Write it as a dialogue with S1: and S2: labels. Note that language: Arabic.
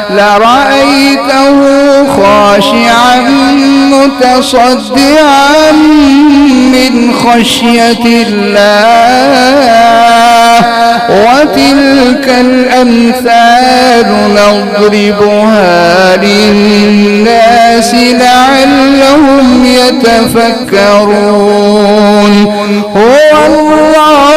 S1: لرأيته خاشعا متصدعا من خشية الله وتلك الأمثال نضربها للناس لعلهم يتفكرون هو الله